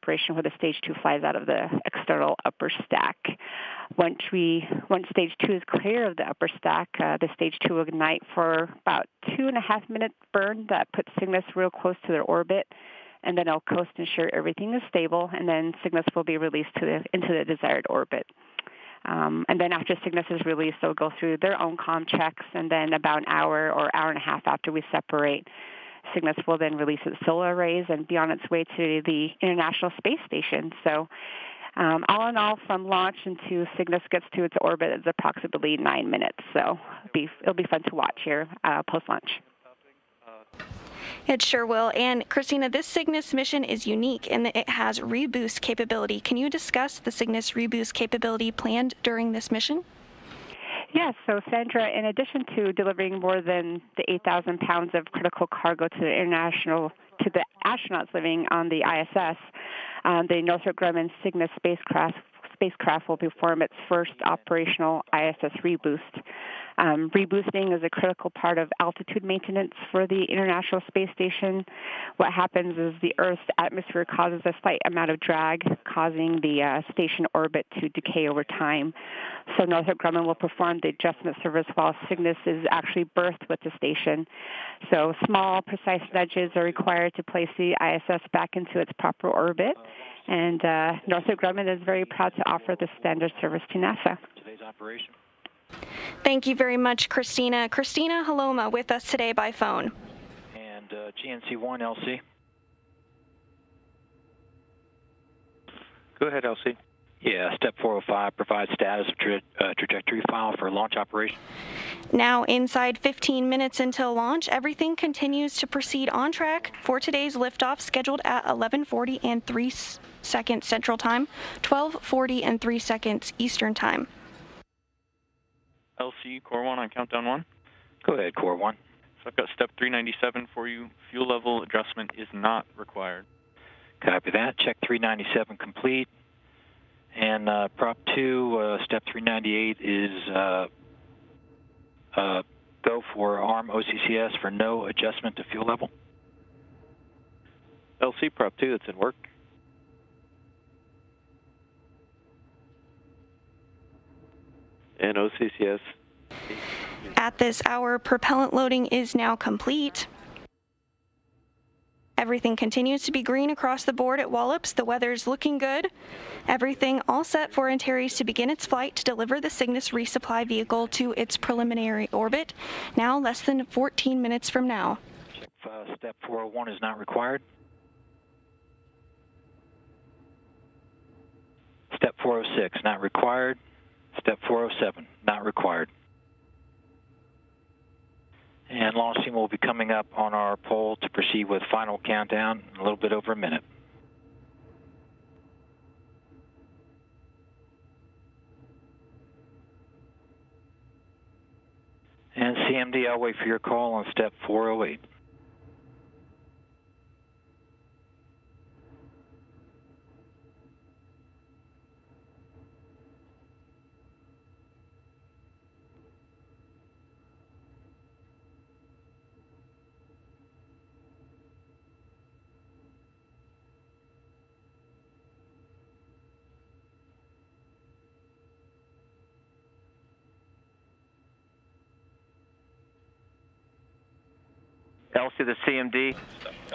separation where the Stage 2 flies out of the external upper stack. Once Stage 2 is clear of the upper stack, the Stage 2 will ignite for about 2.5 minute burn that puts Cygnus real close to their orbit, and then it'll coast ensure everything is stable, and then Cygnus will be released into the desired orbit. And then after Cygnus is released, they'll go through their own comm checks, and then about an hour or hour and a half after we separate, Cygnus will then release its solar arrays and be on its way to the International Space Station. So all in all, from launch until Cygnus gets to its orbit, it's approximately 9 minutes. So it'll be fun to watch here post-launch. It sure will. And Christina, this Cygnus mission is unique in that it has reboost capability. Can you discuss the Cygnus reboost capability planned during this mission? Yes. So, Sandra, in addition to delivering more than the 8,000 pounds of critical cargo to the astronauts living on the ISS, the Northrop Grumman Cygnus spacecraft will perform its first operational ISS reboost. Reboosting is a critical part of altitude maintenance for the International Space Station. What happens is the Earth's atmosphere causes a slight amount of drag, causing the station orbit to decay over time. So Northrop Grumman will perform the adjustment service while Cygnus is actually berthed with the station. So small, precise nudges are required to place the ISS back into its proper orbit. And Northrop Grumman is very proud to offer this standard service to NASA. Today's operation. Thank you very much, Christina. Christina Haloma with us today by phone. And GNC1, LC. Go ahead, LC. Yeah, step 405, provide status of trajectory file for launch operation. Now, inside 15 minutes until launch, everything continues to proceed on track for today's liftoff, scheduled at 11:40 and 3 seconds Central Time, 12:40 and 3 seconds Eastern Time. LC, Core 1 on countdown 1. Go ahead, Core 1. So I've got step 397 for you. Fuel level adjustment is not required. Copy that. Check 397 complete. And Prop 2, step 398 is go for ARM OCCS for no adjustment to fuel level. LC, Prop 2, that's in work. And OCCS. At this hour, propellant loading is now complete. Everything continues to be green across the board at Wallops. The weather's looking good. Everything all set for Antares to begin its flight to deliver the Cygnus resupply vehicle to its preliminary orbit, now less than 14 minutes from now. Check step 401 is not required. Step 406, not required. Step 407, not required. And launch team will be coming up on our pole to proceed with final countdown in a little bit over a minute. And CMD, I'll wait for your call on step 408. LC, the CMD.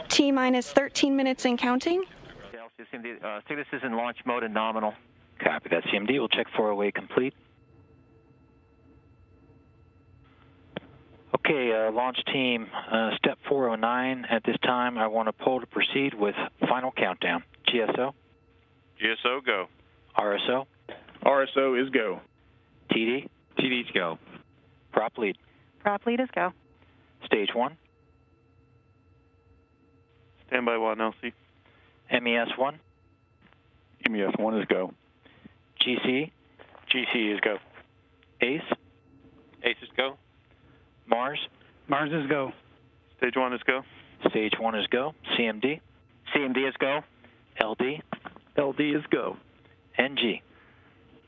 T-minus 13 minutes and counting. LC, CMD. Cygnus is in launch mode and nominal. Copy that, CMD. We'll check 408 complete. Okay, launch team, step 409. At this time, I want a poll to proceed with final countdown. GSO? GSO, go. RSO? RSO is go. TD? TD's go. Prop lead? Prop lead is go. Stage 1? Standby 1, LC. MES1? MES1 is go. GC? GC is go. ACE? ACE is go. Mars? Mars is go. Stage 1 is go. Stage 1 is go. CMD? CMD is go. LD? LD is go. NG?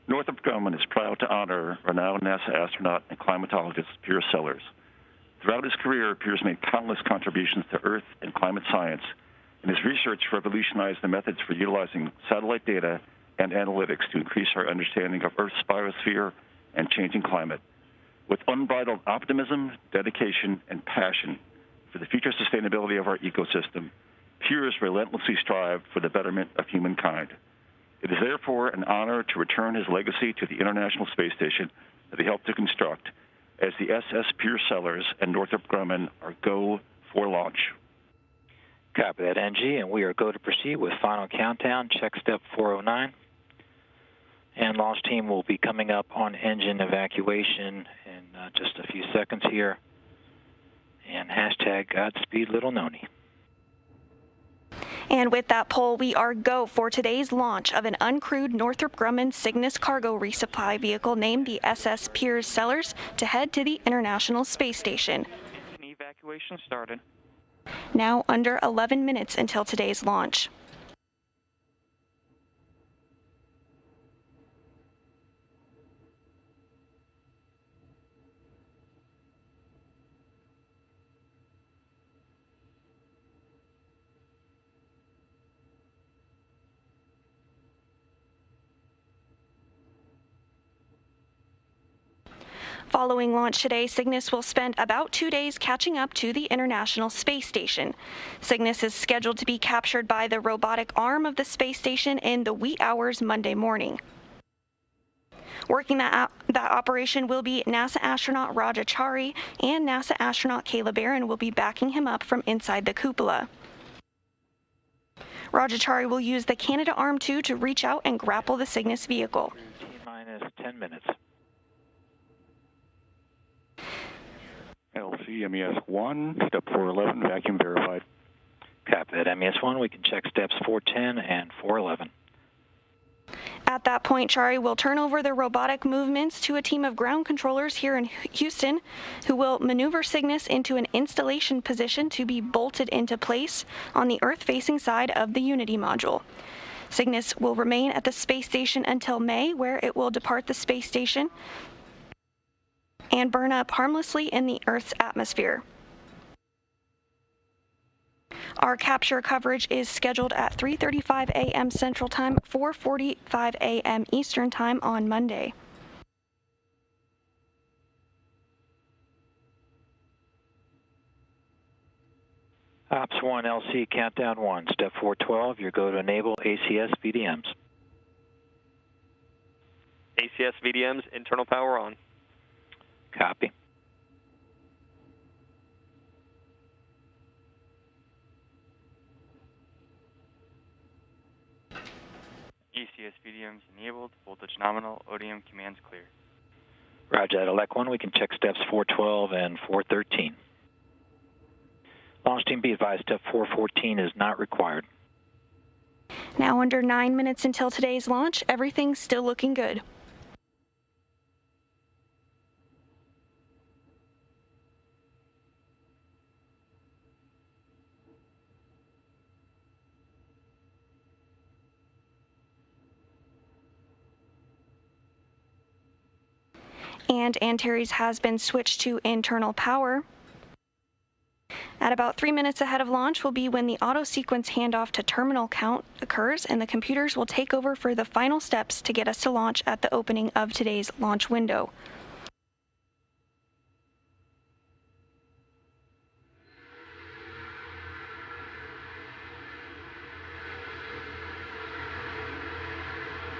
Northrop Grumman is proud to honor renowned NASA astronaut and climatologist Piers Sellers. Throughout his career, Piers made countless contributions to Earth and climate science, and his research revolutionized the methods for utilizing satellite data and analytics to increase our understanding of Earth's biosphere and changing climate. With unbridled optimism, dedication, and passion for the future sustainability of our ecosystem, Piers relentlessly strived for the betterment of humankind. It is therefore an honor to return his legacy to the International Space Station that he helped to construct, as the SS Piers Sellers and Northrop Grumman are go for launch. Copy that, NG, and we are go to proceed with final countdown. Check step 409. And launch team will be coming up on engine evacuation in just a few seconds here. And hashtag Godspeed Little Noni. And with that poll, we are go for today's launch of an uncrewed Northrop Grumman Cygnus cargo resupply vehicle named the SS Piers Sellers to head to the International Space Station. Engine evacuation started. Now under 11 minutes until today's launch. Following launch today, Cygnus will spend about 2 days catching up to the International Space Station. Cygnus is scheduled to be captured by the robotic arm of the space station in the wee hours Monday morning. Working that operation will be NASA astronaut Raja Chari, and NASA astronaut Kayla Barron will be backing him up from inside the cupola. Rajachari will use the Canadarm2 to reach out and grapple the Cygnus vehicle. T-minus 10 minutes. LC MES1, step 411, vacuum verified. Copy that, MES1. We can check steps 410 and 411. At that point, Chari will turn over the robotic movements to a team of ground controllers here in Houston, who will maneuver Cygnus into an installation position to be bolted into place on the Earth-facing side of the Unity module. Cygnus will remain at the space station until May, where it will depart the space station and burn up harmlessly in the Earth's atmosphere. Our capture coverage is scheduled at 3:35 a.m. Central Time, 4:45 a.m. Eastern Time on Monday. Ops 1 LC, countdown 1, step 412, you're go to enable ACS VDMs. ACS VDMs, internal power on. Copy. ACS VDMs enabled, voltage nominal, ODM commands clear. Roger that, Elect 1. We can check steps 412 and 413. Launch team, be advised, step 414 is not required. Now under 9 minutes until today's launch, everything's still looking good. And Antares has been switched to internal power. At about 3 minutes ahead of launch will be when the auto sequence handoff to terminal count occurs, and the computers will take over for the final steps to get us to launch at the opening of today's launch window.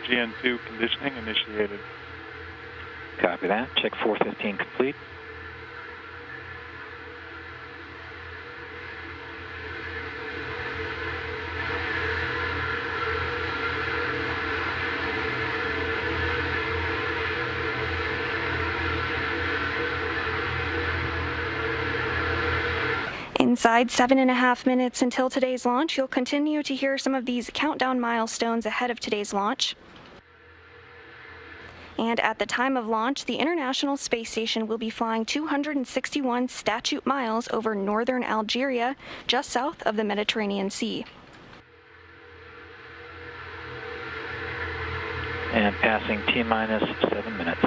GN2 conditioning initiated. Copy that. Check 415 complete. Inside 7.5 minutes until today's launch, you'll continue to hear some of these countdown milestones ahead of today's launch. And at the time of launch, the International Space Station will be flying 261 statute miles over northern Algeria, just south of the Mediterranean Sea. And passing T-minus 7 minutes.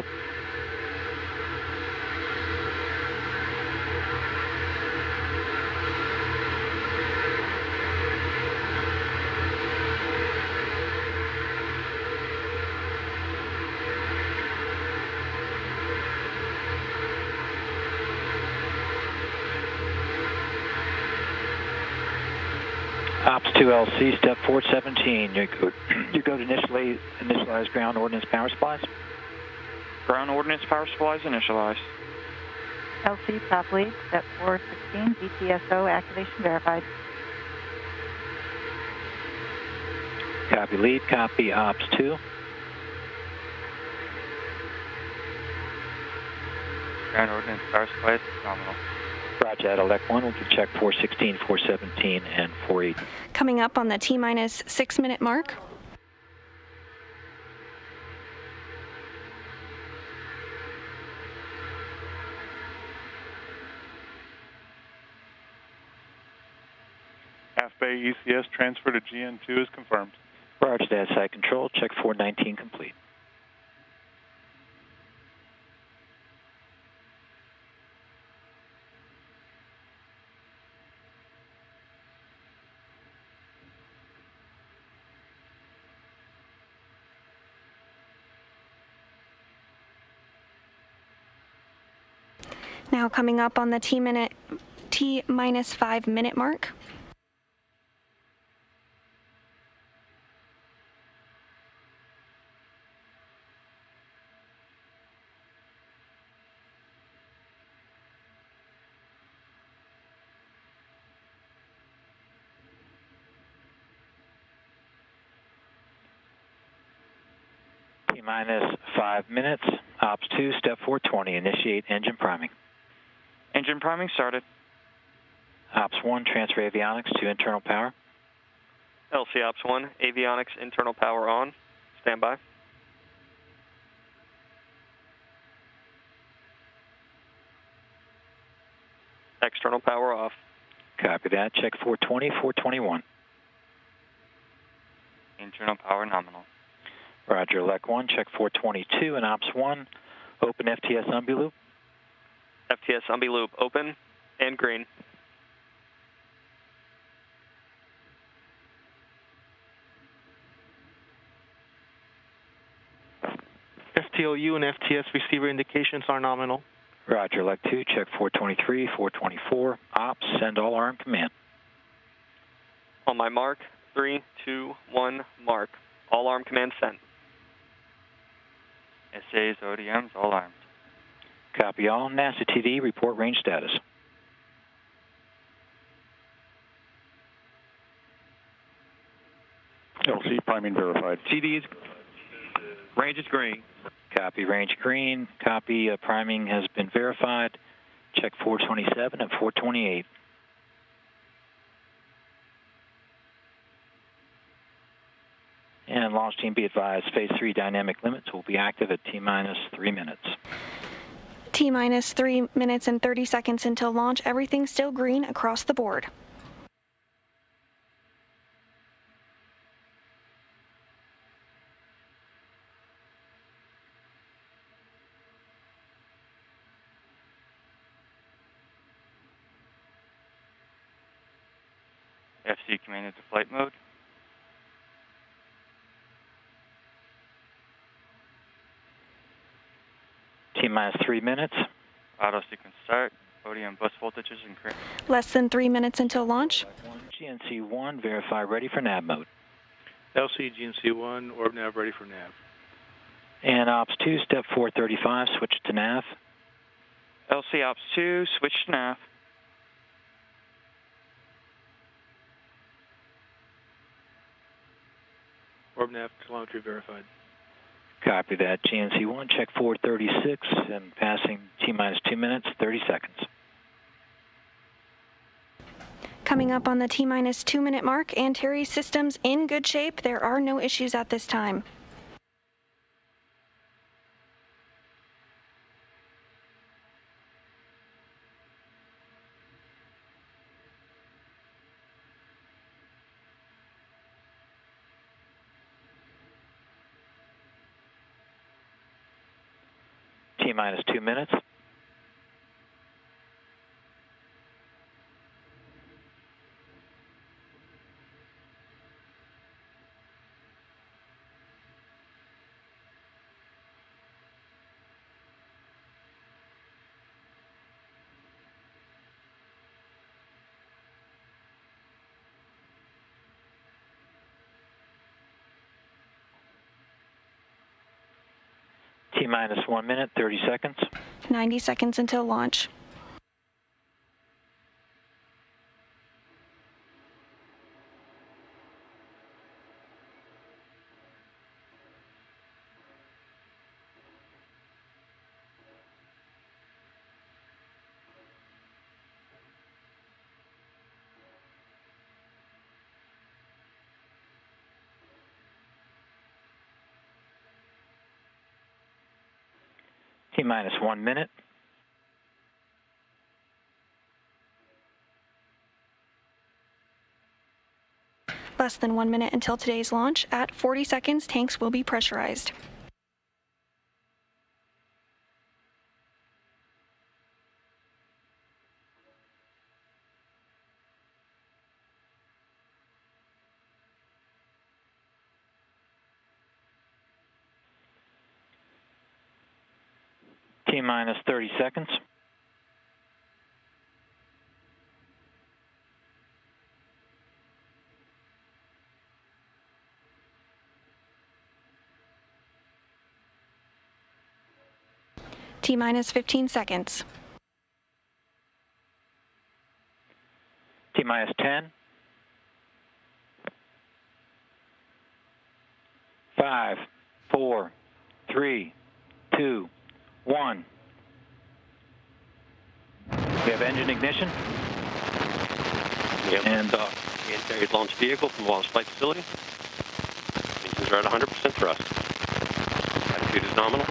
Ops 2 LC, step 417. You go to initialize ground ordnance power supplies. Ground ordnance power supplies initialized. LC top lead, step 416, GTSO activation verified. Copy lead, copy Ops 2. Ground ordnance power supplies nominal. Roger that, elect 1. We can check 416, 417, and 48. Coming up on the T-minus 6-minute mark. Half Bay ECS transfer to GN2 is confirmed. Roger that, site control. Check 419 complete. Now coming up on the T-minus 5-minute mark. T-minus 5 minutes. Ops 2, step 420. Initiate engine priming. Engine priming started. Ops 1, transfer avionics to internal power. LC Ops 1, avionics internal power on. Stand by. External power off. Copy that. Check 420, 421. Internal power nominal. Roger, elect 1. Check 422 and Ops 1. Open FTS umbi loop. FTS umbi loop open and green. FTOU and FTS receiver indications are nominal. Roger, elect 2. Check 423, 424. Ops, send all arm command. On my mark, 3, 2, 1, mark. All arm command sent. SAs, ODMs, all armed. Copy all. NASA TD, report range status. LC priming verified. TD is range is green. Copy, range green. Copy, priming has been verified. Check 427 and 428. And launch team be advised, phase 3 dynamic limits will be active at T-minus 3 minutes. T-minus 3 minutes and 30 seconds until launch. Everything's still green across the board. FC command into flight mode. T-minus 3 minutes. Auto sequence start. ODM bus voltages increase. Less than 3 minutes until launch. GNC 1, verify ready for nav mode. LC GNC 1, OrbNav ready for nav. And Ops 2, step 435, switch to nav. LC Ops 2, switch to nav. OrbNav telemetry verified. Copy that. GNC 1, check 436 and passing T-minus 2 minutes, 30 seconds. Coming up on the T-minus 2-minute mark, Antares systems in good shape. There are no issues at this time. T-minus 2 minutes. T-minus 1 minute, 30 seconds. 90 seconds until launch. T-minus 1 minute. Less than 1 minute until today's launch. At 40 seconds, tanks will be pressurized. T-minus 30 seconds. T-minus 15 seconds. T-minus 10. 5, 4, 3, 2, 1. We have engine ignition. We have Antares launch vehicle from launch flight facility. Engines are at 100% thrust. Attitude is nominal.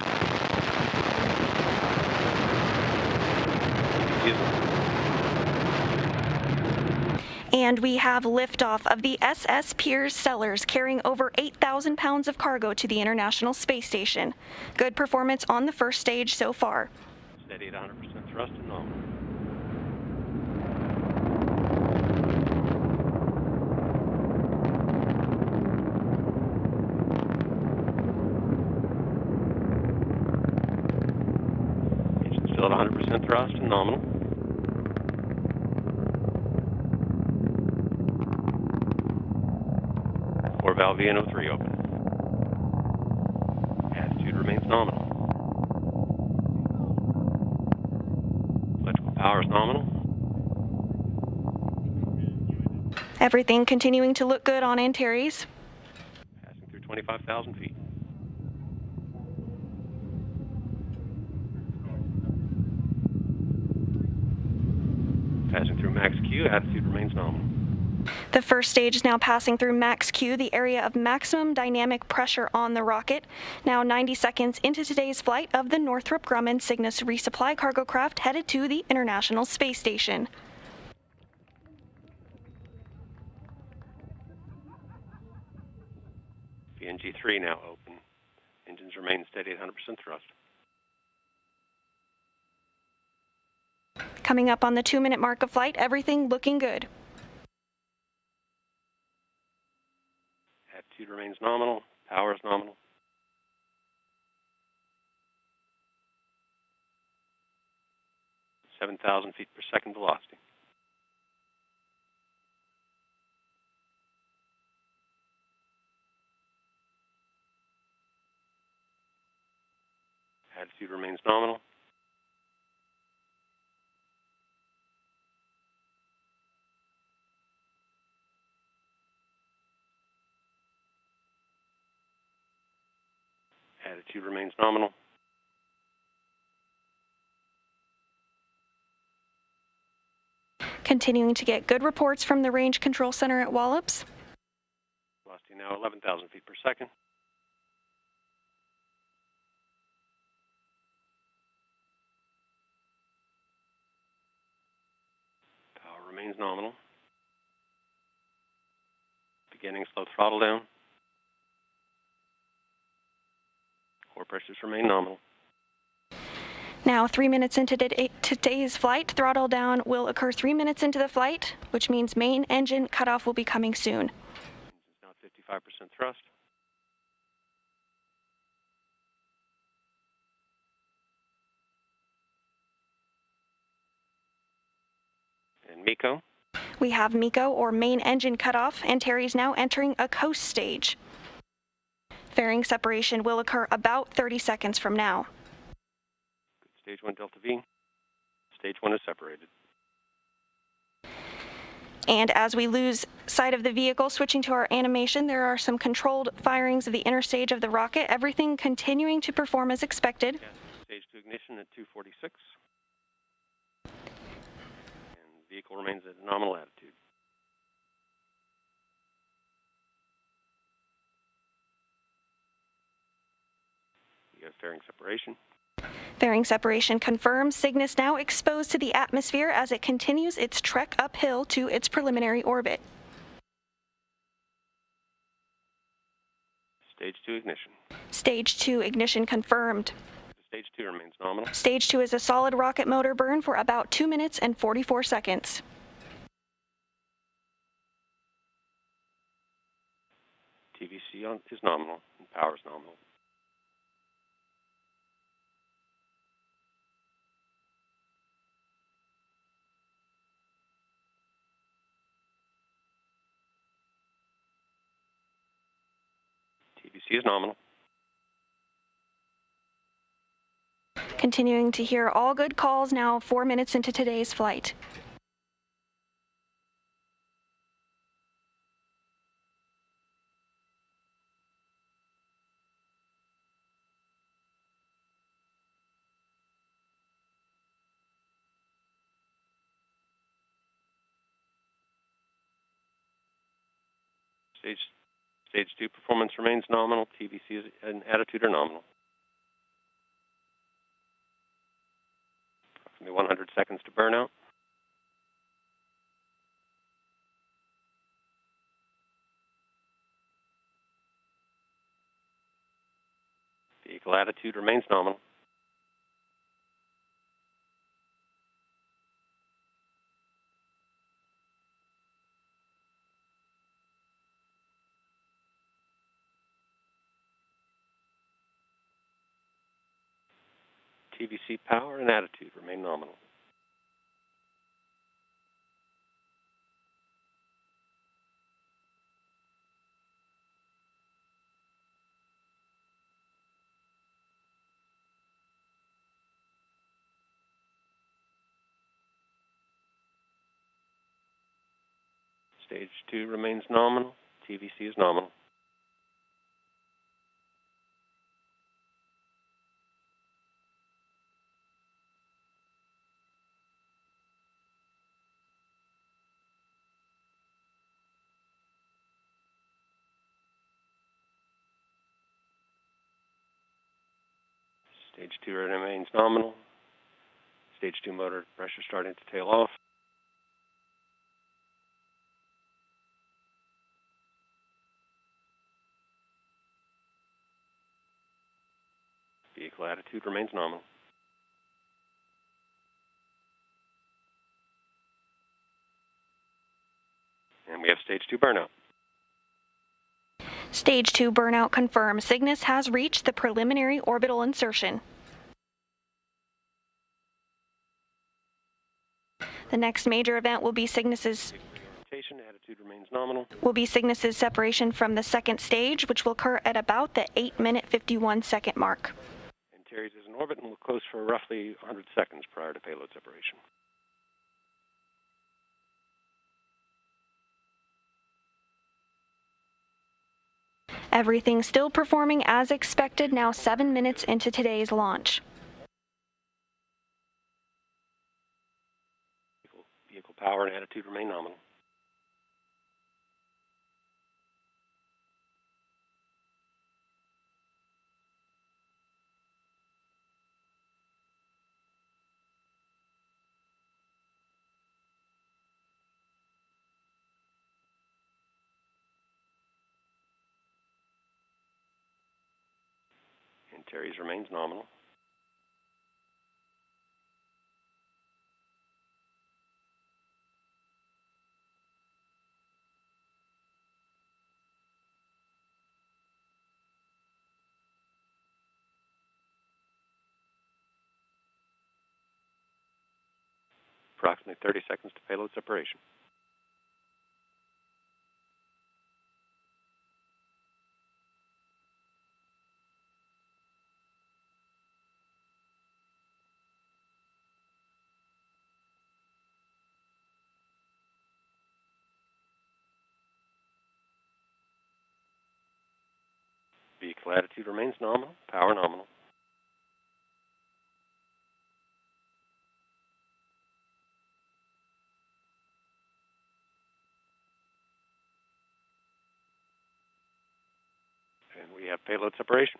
And we have liftoff of the SS Piers Sellers carrying over 8,000 pounds of cargo to the International Space Station. Good performance on the first stage so far. Steady at 100% thrust and nominal. Engine still at 100% thrust and nominal. Valve VNO3 open. Attitude remains nominal. Electrical power is nominal. Everything continuing to look good on Antares. Passing through 25,000 feet. Passing through max Q, attitude remains nominal. The first stage is now passing through max Q, the area of maximum dynamic pressure on the rocket. Now 90 seconds into today's flight of the Northrop Grumman Cygnus resupply cargo craft headed to the International Space Station. VNG-3 now open. Engines remain steady at 100% thrust. Coming up on the 2-minute mark of flight, everything looking good. Attitude remains nominal. Power is nominal. At 7,000 feet per second velocity. Attitude remains nominal. Attitude remains nominal. Continuing to get good reports from the Range Control Center at Wallops. Velocity now 11,000 feet per second. Power remains nominal. Beginning slow throttle down. Core pressures remain nominal. Now 3 minutes into today's flight, throttle down will occur 3 minutes into the flight, which means main engine cutoff will be coming soon. Engine's now at 55% thrust. And MECO. We have MECO, or main engine cutoff. Antares now entering a coast stage. Fairing separation will occur about 30 seconds from now. Stage 1 Delta V. Stage 1 is separated. And as we lose sight of the vehicle, switching to our animation, there are some controlled firings of the inner stage of the rocket, everything continuing to perform as expected. Stage 2 ignition at 246. And the vehicle remains at nominal attitude. We have fairing separation. Fairing separation confirmed. Cygnus now exposed to the atmosphere as it continues its trek uphill to its preliminary orbit. Stage 2 ignition. Stage 2 ignition confirmed. Stage 2 remains nominal. Stage 2 is a solid rocket motor burn for about 2 minutes and 44 seconds. TVC is nominal and power is nominal. TVC is nominal. Continuing to hear all good calls now 4 minutes into today's flight. Stage 2 performance remains nominal. TVC and attitude are nominal. Approximately 100 seconds to burnout. Vehicle attitude remains nominal. TVC power and attitude remain nominal. Stage 2 remains nominal. TVC is nominal. Stage 2 remains nominal. Stage 2 motor pressure starting to tail off. Vehicle attitude remains nominal. And we have stage 2 burnout. Stage 2 burnout confirmed. Cygnus has reached the preliminary orbital insertion. The next major event will be Cygnus's Attitude remains nominal. separation from the second stage, which will occur at about the 8-minute 51-second mark. Antares is in orbit and will close for roughly 100 seconds prior to payload separation. Everything still performing as expected now 7 minutes into today's launch. Vehicle power and attitude remain nominal. Antares remains nominal. Approximately 30 seconds to payload separation. Latitude remains nominal. Power nominal. And we have payload separation.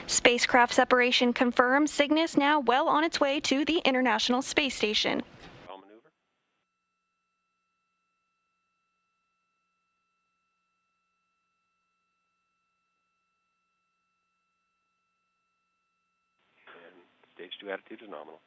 Spacecraft separation confirmed. Cygnus now well on its way to the International Space Station. Well maneuver. And stage 2 attitude is nominal.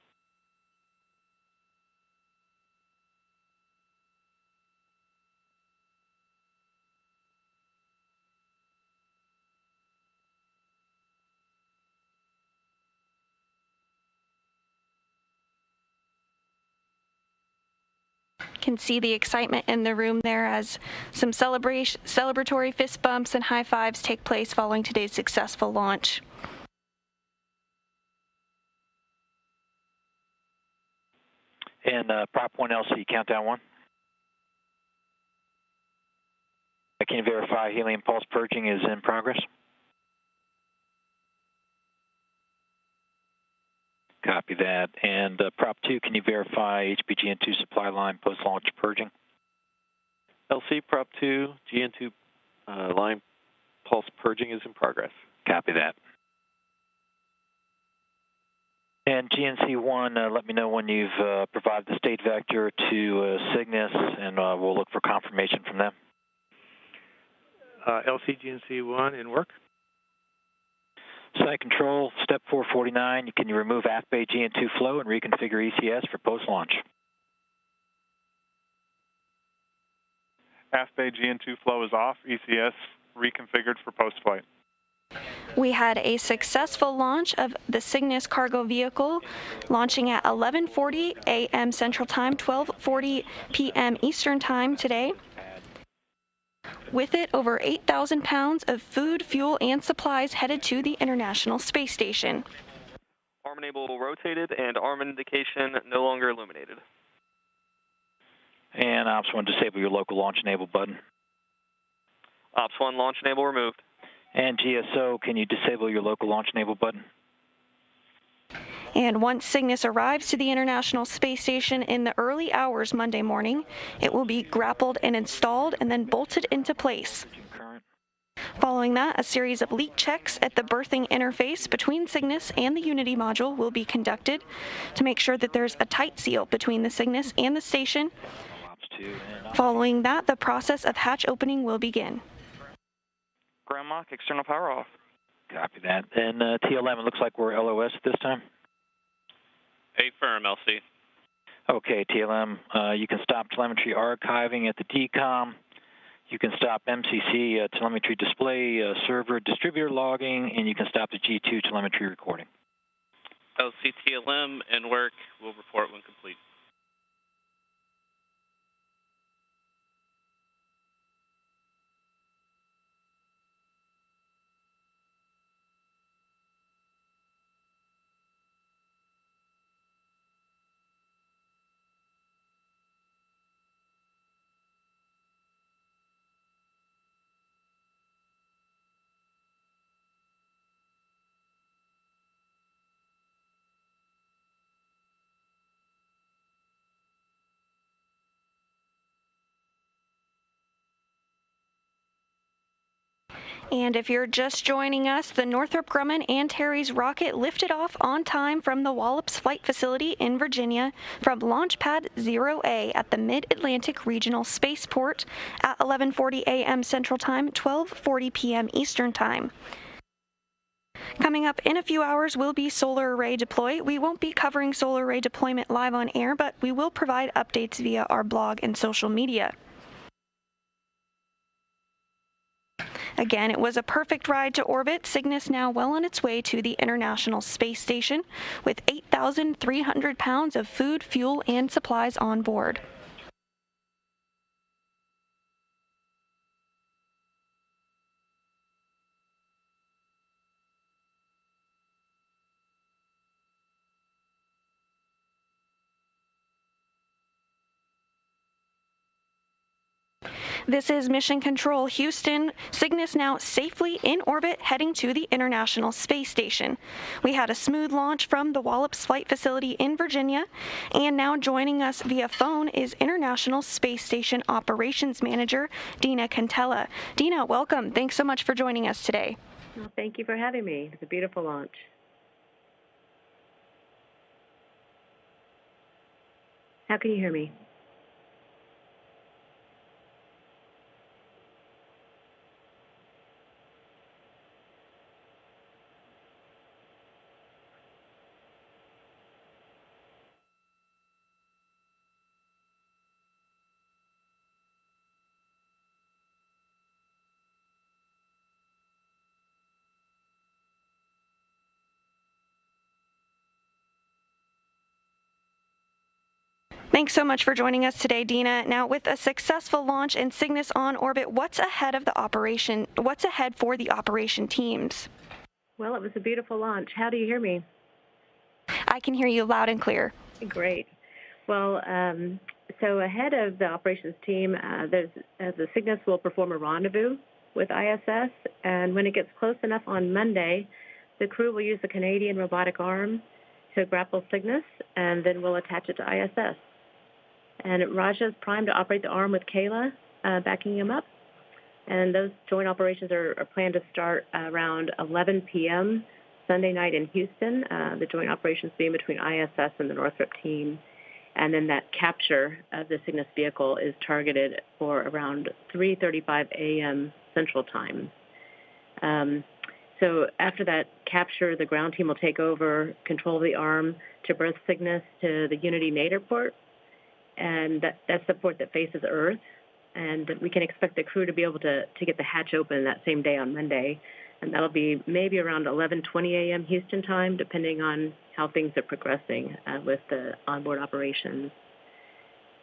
Can see the excitement in the room there as some celebratory fist bumps and high fives take place following today's successful launch. And Prop 1 LC, countdown 1. Can you verify helium pulse purging is in progress? Copy that. And Prop 2, can you verify HPGN2 supply line post-launch purging? LC Prop 2, GN2 line pulse purging is in progress. Copy that. And GNC1, let me know when you've provided the state vector to Cygnus, and we'll look for confirmation from them. LCGNC1 in work. Site control, step 449, can you remove aft bay GN2 flow and reconfigure ECS for post-launch? Aft bay GN2 flow is off, ECS reconfigured for post-flight. We had a successful launch of the Cygnus cargo vehicle, launching at 11:40 a.m. Central Time, 12:40 p.m. Eastern Time today. With it, over 8,000 pounds of food, fuel, and supplies headed to the International Space Station. Arm enable rotated and arm indication no longer illuminated. And Ops 1, disable your local launch enable button. Ops 1, launch enable removed. And GSO, can you disable your local launch enable button? And once Cygnus arrives to the International Space Station in the early hours Monday morning, it will be grappled and installed and then bolted into place. Following that, a series of leak checks at the berthing interface between Cygnus and the Unity module will be conducted to make sure that there's a tight seal between the Cygnus and the station. Following that, the process of hatch opening will begin. Ground lock, external power off. Copy that. And TLM, it looks like we're LOS at this time. Affirm, LC. Okay, TLM, you can stop telemetry archiving at the DCOM. You can stop MCC telemetry display server distributor logging, and you can stop the G2 telemetry recording. LCTLM and work will report when complete. And if you're just joining us, the Northrop Grumman Antares rocket lifted off on time from the Wallops Flight Facility in Virginia from Launch Pad 0A at the Mid-Atlantic Regional Spaceport at 11:40 a.m. Central Time, 12:40 p.m. Eastern Time. Coming up in a few hours will be solar array deploy. We won't be covering solar array deployment live on air, but we will provide updates via our blog and social media. Again, it was a perfect ride to orbit. Cygnus now well on its way to the International Space Station with 8,300 pounds of food, fuel, and supplies on board. This is Mission Control Houston. Cygnus now safely in orbit heading to the International Space Station. We had a smooth launch from the Wallops Flight Facility in Virginia, and now joining us via phone is International Space Station Operations Manager Dina Cantella. Dina, welcome. Thanks so much for joining us today. Well, thank you for having me. It's a beautiful launch. How can you hear me? Thanks so much for joining us today, Dina. Now, with a successful launch and Cygnus on orbit, what's ahead of the operation? What's ahead for the operation teams? Well, it was a beautiful launch. How do you hear me? I can hear you loud and clear. Great. Well, so ahead of the operations team, the Cygnus will perform a rendezvous with ISS, and when it gets close enough on Monday, the crew will use the Canadian robotic arm to grapple Cygnus, and then we'll attach it to ISS. And Raja's primed to operate the arm with Kayla backing him up. And those joint operations are planned to start around 11 p.m. Sunday night in Houston, the joint operations being between ISS and the Northrop team. And then that capture of the Cygnus vehicle is targeted for around 3:35 a.m. Central Time. So after that capture, the ground team will take over control of the arm to berth Cygnus to the Unity Nadir port. And that's the port that faces Earth. And we can expect the crew to be able to get the hatch open that same day on Monday. And that'll be maybe around 11:20 a.m. Houston time, depending on how things are progressing with the onboard operations.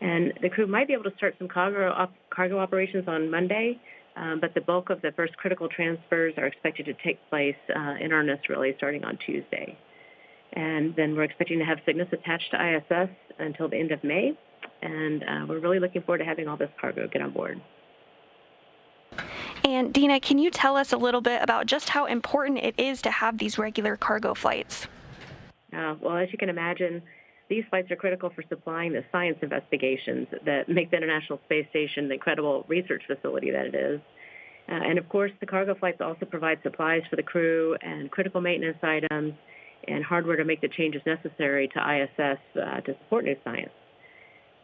And the crew might be able to start some cargo operations on Monday, but the bulk of the first critical transfers are expected to take place in earnest really starting on Tuesday. And then we're expecting to have Cygnus attached to ISS until the end of May. And we're really looking forward to having all this cargo get on board. And Dina, can you tell us a little bit about just how important it is to have these regular cargo flights? Well, as you can imagine, these flights are critical for supplying the science investigations that make the International Space Station the incredible research facility that it is. And of course, the cargo flights also provide supplies for the crew and critical maintenance items and hardware to make the changes necessary to ISS to support new science.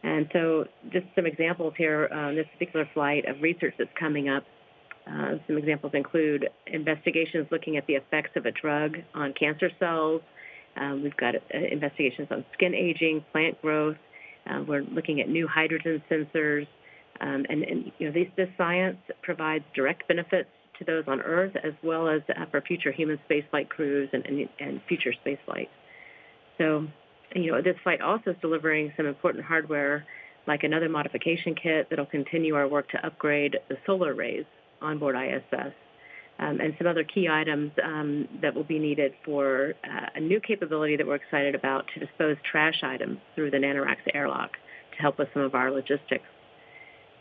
And so just some examples here on this particular flight of research that's coming up. Some examples include investigations looking at the effects of a drug on cancer cells. We've got investigations on skin aging, plant growth. We're looking at new hydrogen sensors. And you know, this science provides direct benefits to those on Earth as well as for future human spaceflight crews and future spaceflight. So, you know, this flight also is delivering some important hardware like another modification kit that'll continue our work to upgrade the solar arrays onboard ISS, and some other key items that will be needed for a new capability that we're excited about to dispose trash items through the NanoRacks airlock to help with some of our logistics.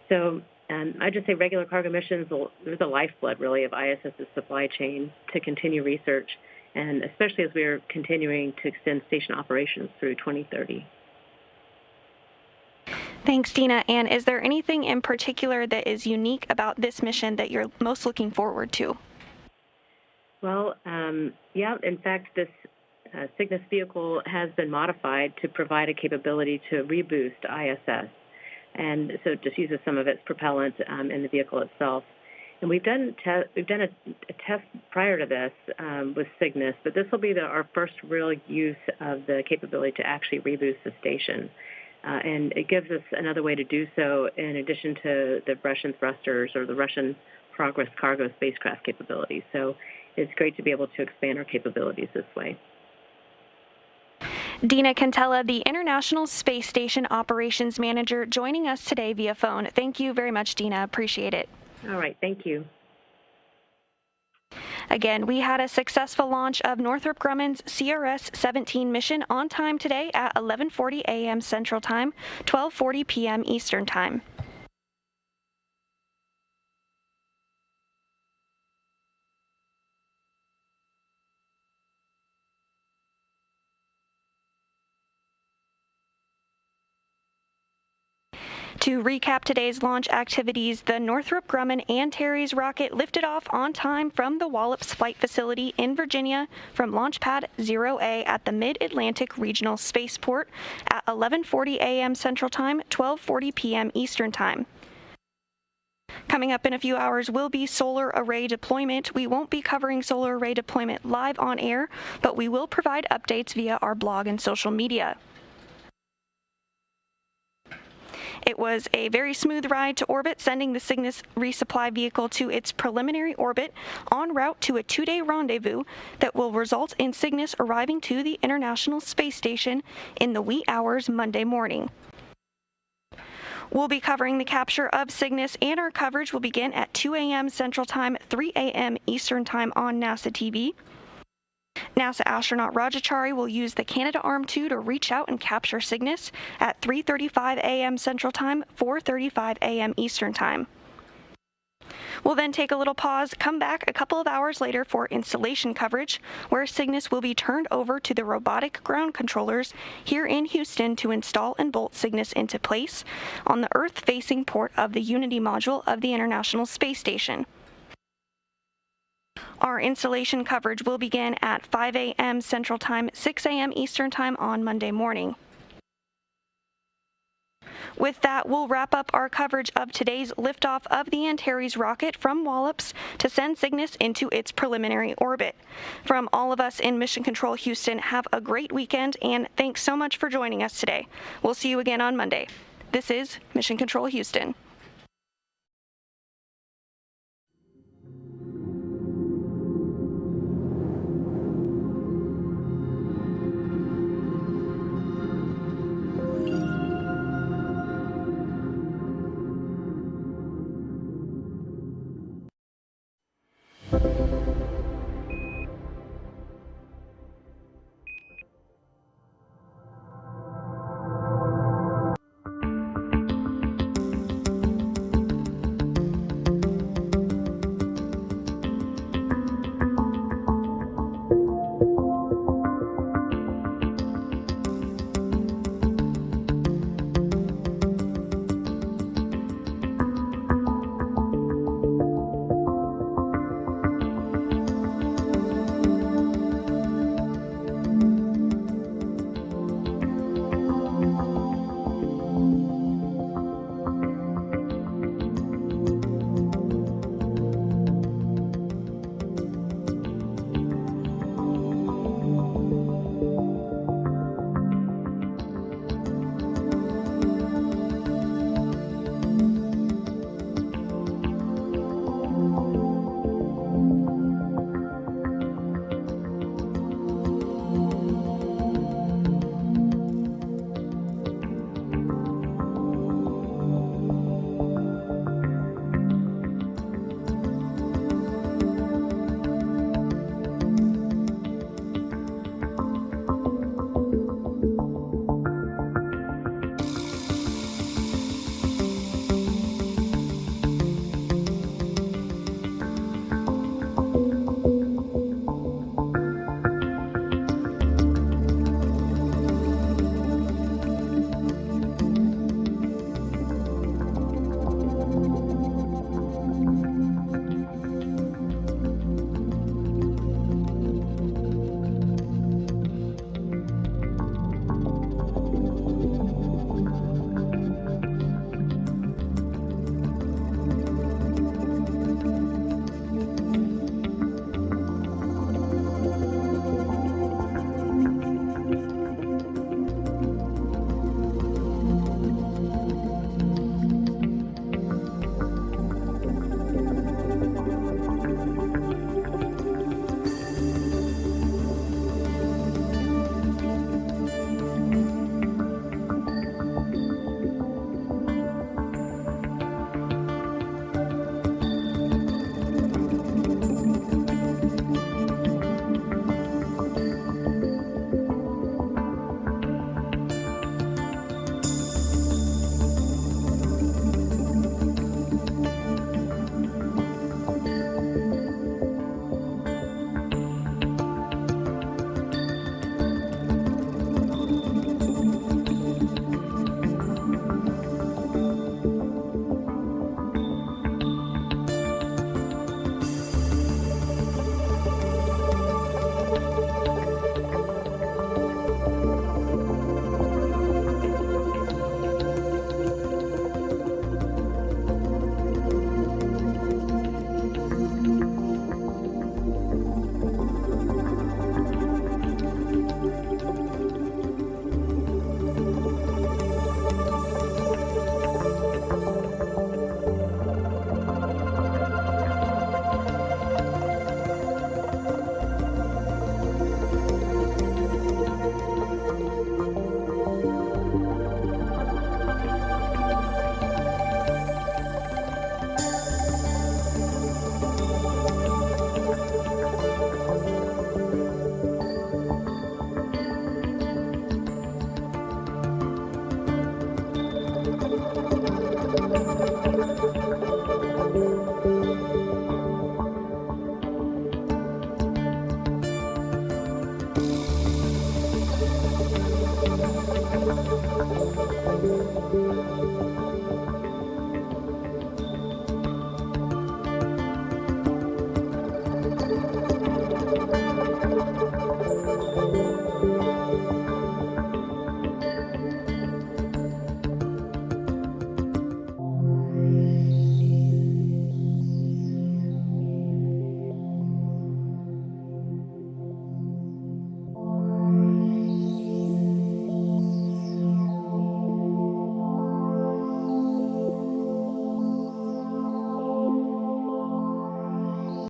So I just say regular cargo missions are the lifeblood, really, of ISS's supply chain to continue research, and especially as we're continuing to extend station operations through 2030. Thanks, Dina. And is there anything in particular that is unique about this mission that you're most looking forward to? Well, yeah, in fact, this Cygnus vehicle has been modified to provide a capability to reboost ISS. And so it just uses some of its propellant in the vehicle itself. And we've done a test prior to this with Cygnus, but this will be our first real use of the capability to actually reboost the station. And it gives us another way to do so in addition to the Russian thrusters or the Russian Progress cargo spacecraft capabilities. So it's great to be able to expand our capabilities this way. Dina Cantella, the International Space Station Operations Manager, joining us today via phone. Thank you very much, Dina. Appreciate it. All right. Thank you. Again, we had a successful launch of Northrop Grumman's CRS-17 mission on time today at 11:40 a.m. Central Time, 12:40 p.m. Eastern Time. To recap today's launch activities, the Northrop Grumman Antares rocket lifted off on time from the Wallops Flight Facility in Virginia from Launch Pad 0A at the Mid-Atlantic Regional Spaceport at 11:40 a.m. Central Time, 12:40 p.m. Eastern Time. Coming up in a few hours will be solar array deployment. We won't be covering solar array deployment live on air, but we will provide updates via our blog and social media. It was a very smooth ride to orbit, sending the Cygnus resupply vehicle to its preliminary orbit en route to a 2-day rendezvous that will result in Cygnus arriving to the International Space Station in the wee hours Monday morning. We'll be covering the capture of Cygnus, and our coverage will begin at 2 a.m. Central Time, 3 a.m. Eastern Time on NASA TV. NASA astronaut Rajachari will use the Canadarm2 to reach out and capture Cygnus at 3:35 a.m. Central Time, 4:35 a.m. Eastern Time. We'll then take a little pause, come back a couple of hours later for installation coverage, where Cygnus will be turned over to the robotic ground controllers here in Houston to install and bolt Cygnus into place on the Earth-facing port of the Unity module of the International Space Station. Our installation coverage will begin at 5 a.m. Central Time, 6 a.m. Eastern Time on Monday morning. With that, we'll wrap up our coverage of today's liftoff of the Antares rocket from Wallops to send Cygnus into its preliminary orbit. From all of us in Mission Control Houston, have a great weekend, and thanks so much for joining us today. We'll see you again on Monday. This is Mission Control Houston.